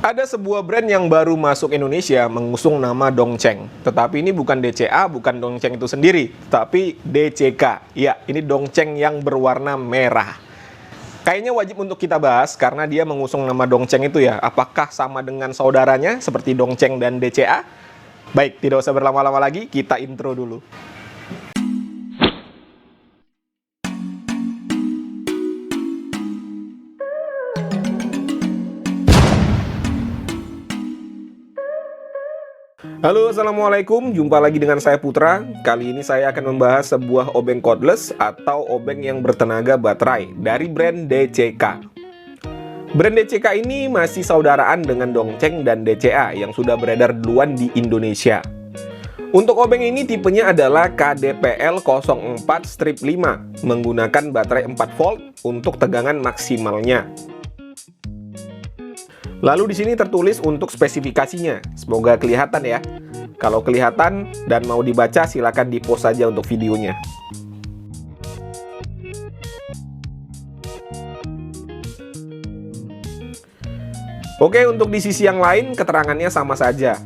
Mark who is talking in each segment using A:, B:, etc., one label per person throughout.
A: Ada sebuah brand yang baru masuk Indonesia mengusung nama Dongcheng. Tetapi ini bukan DCA, bukan Dongcheng itu sendiri, tapi DCK. Ya, ini Dongcheng yang berwarna merah. Kayaknya wajib untuk kita bahas karena dia mengusung nama Dongcheng itu ya. Apakah sama dengan saudaranya seperti Dongcheng dan DCA? Baik, tidak usah berlama-lama lagi, kita intro dulu. Halo, assalamualaikum. Jumpa lagi dengan saya Putra. Kali ini saya akan membahas sebuah obeng cordless atau obeng yang bertenaga baterai dari brand DCK. Brand DCK ini masih saudaraan dengan Dongcheng dan DCA yang sudah beredar duluan di Indonesia. Untuk obeng ini tipenya adalah KDPL04-5 menggunakan baterai 4 volt untuk tegangan maksimalnya. Lalu di sini tertulis untuk spesifikasinya. Semoga kelihatan ya. Kalau kelihatan dan mau dibaca, silakan di-pause saja untuk videonya. Oke, untuk di sisi yang lain keterangannya sama saja.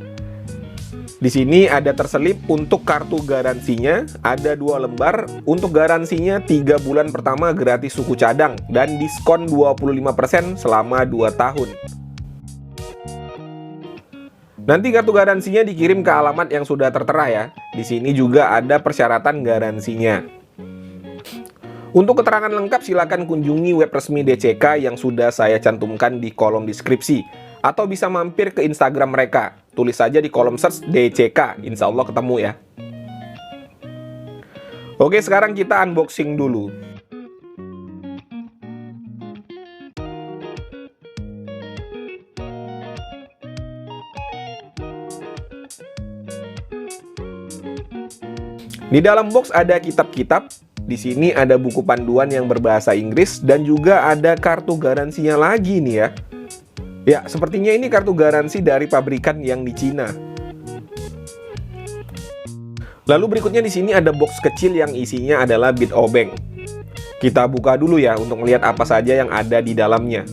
A: Di sini ada terselip untuk kartu garansinya, ada 2 lembar. Untuk garansinya 3 bulan pertama gratis suku cadang dan diskon 25% selama 2 tahun. Nanti kartu garansinya dikirim ke alamat yang sudah tertera ya. Di sini juga ada persyaratan garansinya. Untuk keterangan lengkap silakan kunjungi web resmi DCK yang sudah saya cantumkan di kolom deskripsi. Atau bisa mampir ke Instagram mereka. Tulis saja di kolom search DCK, insya Allah ketemu ya. Oke, sekarang kita unboxing dulu. Di dalam box ada kitab-kitab. Di sini ada buku panduan yang berbahasa Inggris dan juga ada kartu garansinya lagi nih ya. Ya, sepertinya ini kartu garansi dari pabrikan yang di Cina. Lalu berikutnya di sini ada box kecil yang isinya adalah bit obeng. Kita buka dulu ya untuk melihat apa saja yang ada di dalamnya.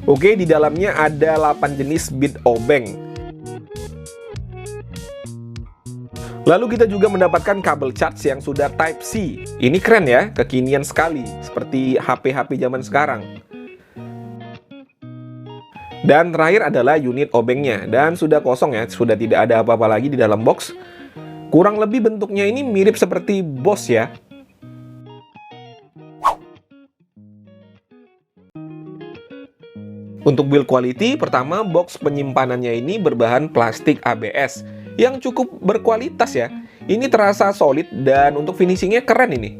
A: Oke, di dalamnya ada 8 jenis bit obeng. Lalu kita juga mendapatkan kabel charge yang sudah Type-C. Ini keren ya, kekinian sekali, seperti HP-HP zaman sekarang. Dan terakhir adalah unit obengnya, dan sudah kosong ya, sudah tidak ada apa-apa lagi di dalam box. Kurang lebih bentuknya ini mirip seperti Boss ya. Untuk build quality, pertama box penyimpanannya ini berbahan plastik ABS yang cukup berkualitas ya. Ini terasa solid dan untuk finishingnya keren ini.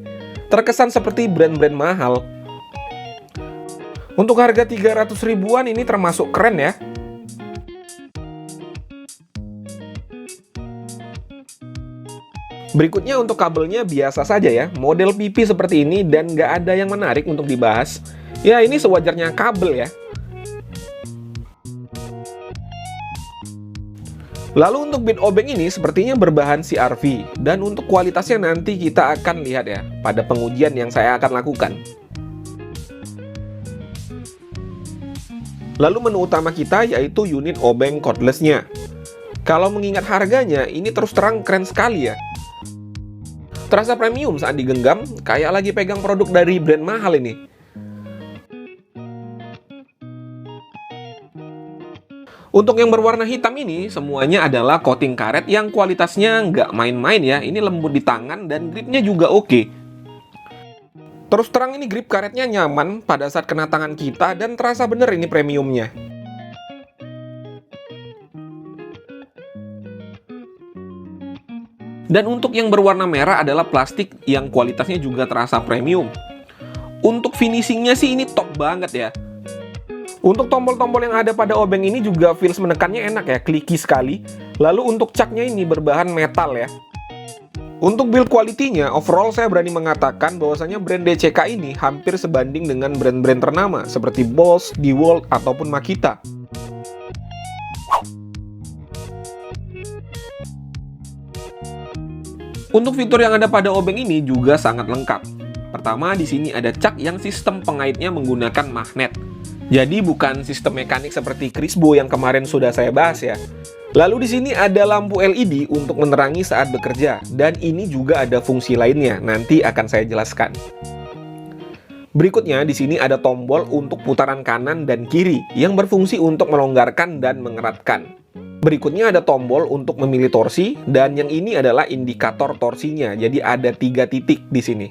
A: Terkesan seperti brand-brand mahal. Untuk harga 300 ribuan ini termasuk keren ya. Berikutnya untuk kabelnya biasa saja ya. Model PP seperti ini dan nggak ada yang menarik untuk dibahas. Ya ini sewajarnya kabel ya. Lalu untuk bit obeng ini sepertinya berbahan CRV dan untuk kualitasnya nanti kita akan lihat ya pada pengujian yang saya akan lakukan. Lalu menu utama kita yaitu unit obeng cordless-nya. Kalau mengingat harganya ini terus terang keren sekali ya. Terasa premium saat digenggam, kayak lagi pegang produk dari brand mahal ini. Untuk yang berwarna hitam ini, semuanya adalah coating karet yang kualitasnya nggak main-main ya. Ini lembut di tangan dan gripnya juga oke. Terus terang ini grip karetnya nyaman pada saat kena tangan kita dan terasa bener ini premiumnya. Dan untuk yang berwarna merah adalah plastik yang kualitasnya juga terasa premium. Untuk finishingnya sih ini top banget ya. Untuk tombol-tombol yang ada pada obeng ini juga feels menekannya enak ya, clicky sekali. Lalu untuk caknya ini berbahan metal ya. Untuk build quality-nya, overall saya berani mengatakan bahwasanya brand DCK ini hampir sebanding dengan brand-brand ternama seperti Boss, DeWalt, ataupun Makita. Untuk fitur yang ada pada obeng ini juga sangat lengkap. Pertama, di sini ada cak yang sistem pengaitnya menggunakan magnet. Jadi bukan sistem mekanik seperti Crisbo yang kemarin sudah saya bahas ya. Lalu di sini ada lampu LED untuk menerangi saat bekerja, dan ini juga ada fungsi lainnya, nanti akan saya jelaskan. Berikutnya di sini ada tombol untuk putaran kanan dan kiri yang berfungsi untuk melonggarkan dan mengeratkan. Berikutnya ada tombol untuk memilih torsi, dan yang ini adalah indikator torsinya, jadi ada 3 titik di sini.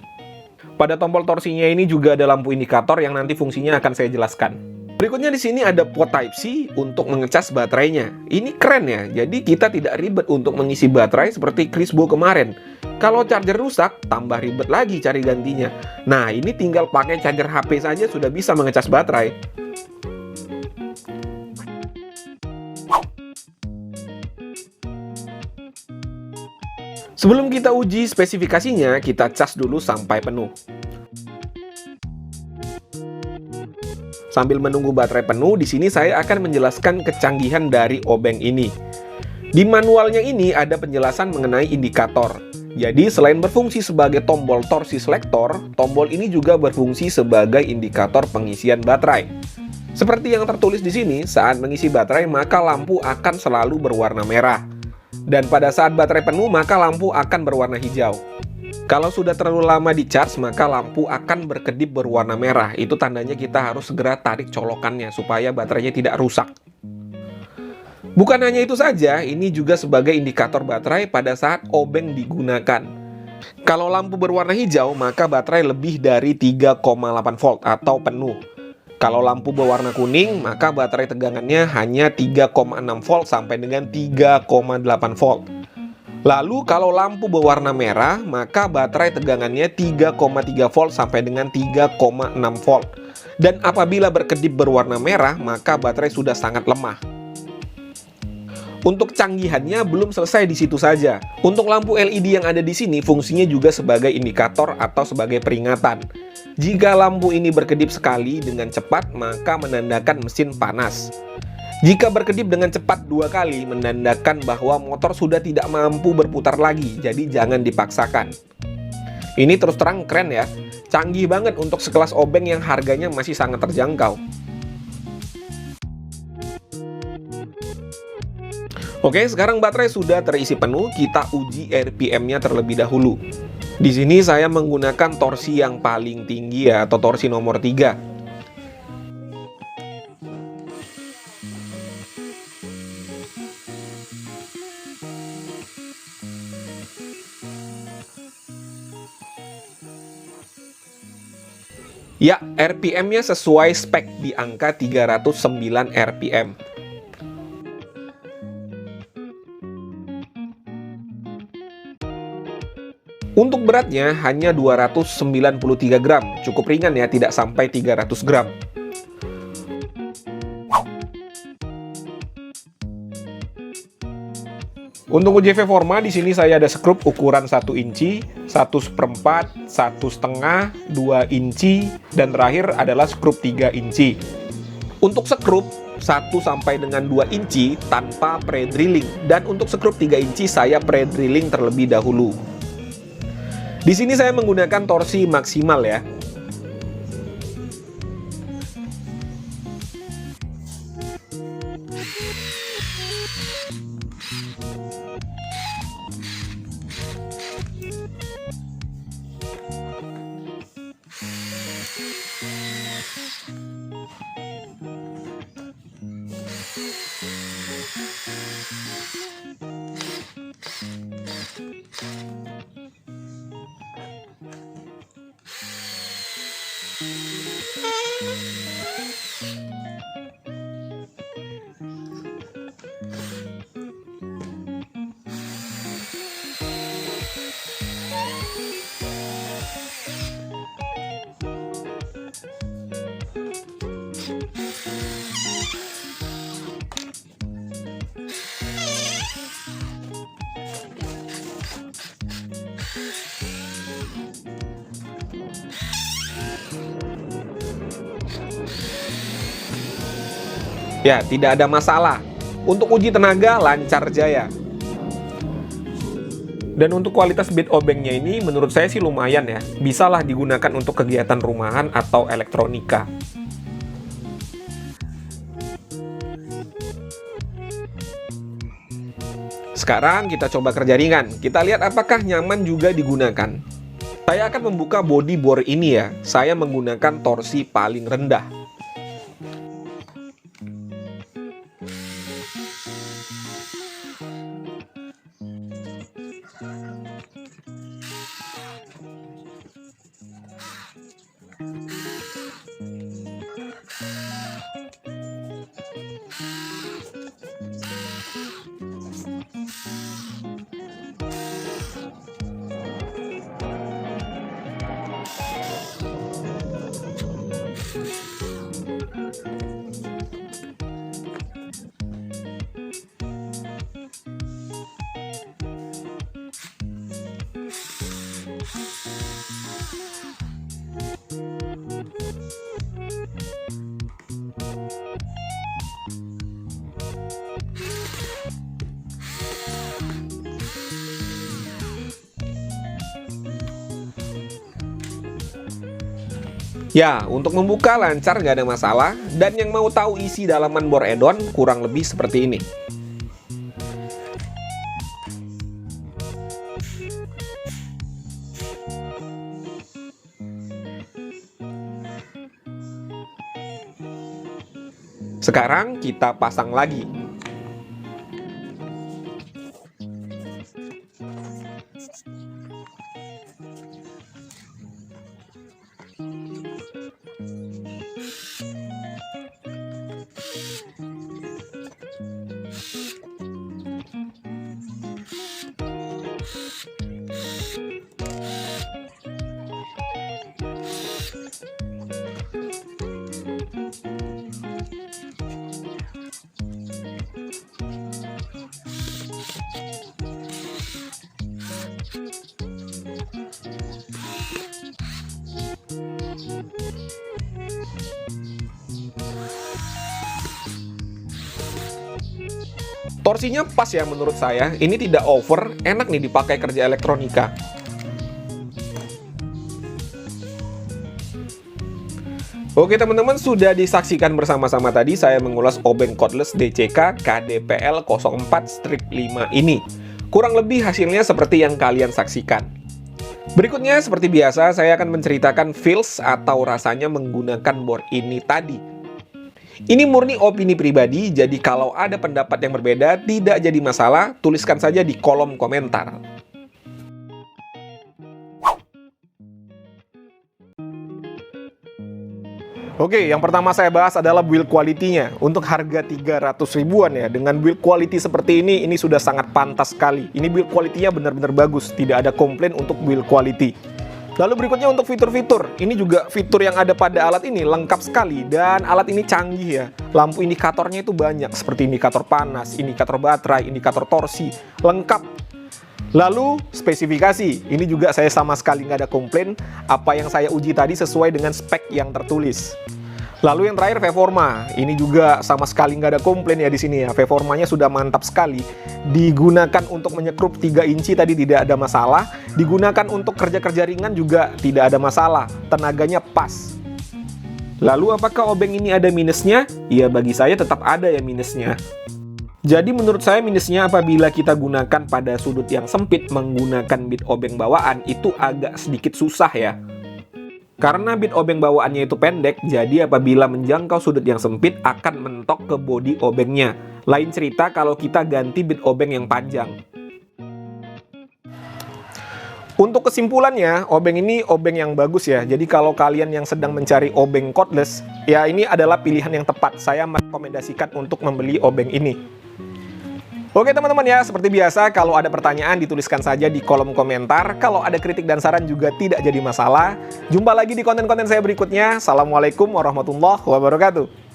A: Pada tombol torsinya ini juga ada lampu indikator yang nanti fungsinya akan saya jelaskan. Berikutnya di sini ada port Type-C untuk mengecas baterainya. Ini keren ya, jadi kita tidak ribet untuk mengisi baterai seperti Crisbo kemarin. Kalau charger rusak, tambah ribet lagi cari gantinya. Nah, ini tinggal pakai charger HP saja sudah bisa mengecas baterai. Sebelum kita uji spesifikasinya, kita cas dulu sampai penuh. Sambil menunggu baterai penuh, di sini saya akan menjelaskan kecanggihan dari obeng ini. Di manualnya ini ada penjelasan mengenai indikator. Jadi selain berfungsi sebagai tombol torsi selektor, tombol ini juga berfungsi sebagai indikator pengisian baterai. Seperti yang tertulis di sini, saat mengisi baterai maka lampu akan selalu berwarna merah. Dan pada saat baterai penuh maka lampu akan berwarna hijau. Kalau sudah terlalu lama di charge maka lampu akan berkedip berwarna merah. Itu tandanya kita harus segera tarik colokannya supaya baterainya tidak rusak. Bukan hanya itu saja, ini juga sebagai indikator baterai pada saat obeng digunakan. Kalau lampu berwarna hijau maka baterai lebih dari 3,8 volt atau penuh. Kalau lampu berwarna kuning, maka baterai tegangannya hanya 3,6 volt sampai dengan 3,8 volt. Lalu kalau lampu berwarna merah, maka baterai tegangannya 3,3 volt sampai dengan 3,6 volt. Dan apabila berkedip berwarna merah, maka baterai sudah sangat lemah. Untuk canggihannya belum selesai di situ saja. Untuk lampu LED yang ada di sini fungsinya juga sebagai indikator atau sebagai peringatan. Jika lampu ini berkedip sekali dengan cepat, maka menandakan mesin panas. Jika berkedip dengan cepat 2 kali, menandakan bahwa motor sudah tidak mampu berputar lagi, jadi jangan dipaksakan. Ini terus terang keren ya, canggih banget untuk sekelas obeng yang harganya masih sangat terjangkau. Oke, sekarang baterai sudah terisi penuh, kita uji RPM-nya terlebih dahulu. Di sini saya menggunakan torsi yang paling tinggi ya, atau torsi nomor 3. Ya, RPM-nya sesuai spek di angka 309 RPM. Untuk beratnya hanya 293 gram, cukup ringan ya, tidak sampai 300 gram. Untuk UJV Forma di sini saya ada skrup ukuran 1 inci, 1/4, 1/2, 2 inci, dan terakhir adalah skrup 3 inci. Untuk skrup 1 sampai dengan 2 inci tanpa pre-drilling, dan untuk skrup 3 inci saya pre-drilling terlebih dahulu. Di sini saya menggunakan torsi maksimal ya. Ya, tidak ada masalah. Untuk uji tenaga lancar jaya. Dan untuk kualitas bit obengnya ini menurut saya sih lumayan ya. Bisalah digunakan untuk kegiatan rumahan atau elektronika. Sekarang kita coba kerja ringan. Kita lihat apakah nyaman juga digunakan. Saya akan membuka body bore ini ya. Saya menggunakan torsi paling rendah. Ya, untuk membuka lancar nggak ada masalah, dan yang mau tahu isi dalaman bor add-on kurang lebih seperti ini. Sekarang kita pasang lagi. Torsinya pas ya menurut saya, ini tidak over, enak nih dipakai kerja elektronika. Oke teman-teman, sudah disaksikan bersama-sama tadi saya mengulas obeng cordless DCK KDPL 04-5 ini. Kurang lebih hasilnya seperti yang kalian saksikan. Berikutnya seperti biasa saya akan menceritakan feels atau rasanya menggunakan board ini tadi. Ini murni opini pribadi, jadi kalau ada pendapat yang berbeda tidak jadi masalah, tuliskan saja di kolom komentar. Oke, yang pertama saya bahas adalah build quality-nya. Untuk harga 300 ribuan ya, dengan build quality seperti ini sudah sangat pantas sekali. Ini build quality-nya benar-benar bagus, tidak ada komplain untuk build quality. Lalu berikutnya untuk fitur-fitur, ini juga fitur yang ada pada alat ini lengkap sekali dan alat ini canggih ya. Lampu indikatornya itu banyak seperti indikator panas, indikator baterai, indikator torsi, lengkap. Lalu spesifikasi, ini juga saya sama sekali nggak ada komplain. Apa yang saya uji tadi sesuai dengan spek yang tertulis. Lalu yang terakhir performa, ini juga sama sekali nggak ada komplain ya di sini ya. Performanya sudah mantap sekali. Digunakan untuk menyekrup 3 inci tadi tidak ada masalah. Digunakan untuk kerja-kerja ringan juga tidak ada masalah. Tenaganya pas. Lalu apakah obeng ini ada minusnya? Ya bagi saya tetap ada ya minusnya. Jadi menurut saya minusnya apabila kita gunakan pada sudut yang sempit menggunakan bit obeng bawaan itu agak sedikit susah ya. Karena bit obeng bawaannya itu pendek, jadi apabila menjangkau sudut yang sempit akan mentok ke bodi obengnya. Lain cerita kalau kita ganti bit obeng yang panjang. Untuk kesimpulannya, obeng ini obeng yang bagus ya. Jadi kalau kalian yang sedang mencari obeng cordless, ya ini adalah pilihan yang tepat. Saya merekomendasikan untuk membeli obeng ini. Oke teman-teman ya, seperti biasa kalau ada pertanyaan dituliskan saja di kolom komentar. Kalau ada kritik dan saran juga tidak jadi masalah. Jumpa lagi di konten-konten saya berikutnya. Assalamualaikum warahmatullahi wabarakatuh.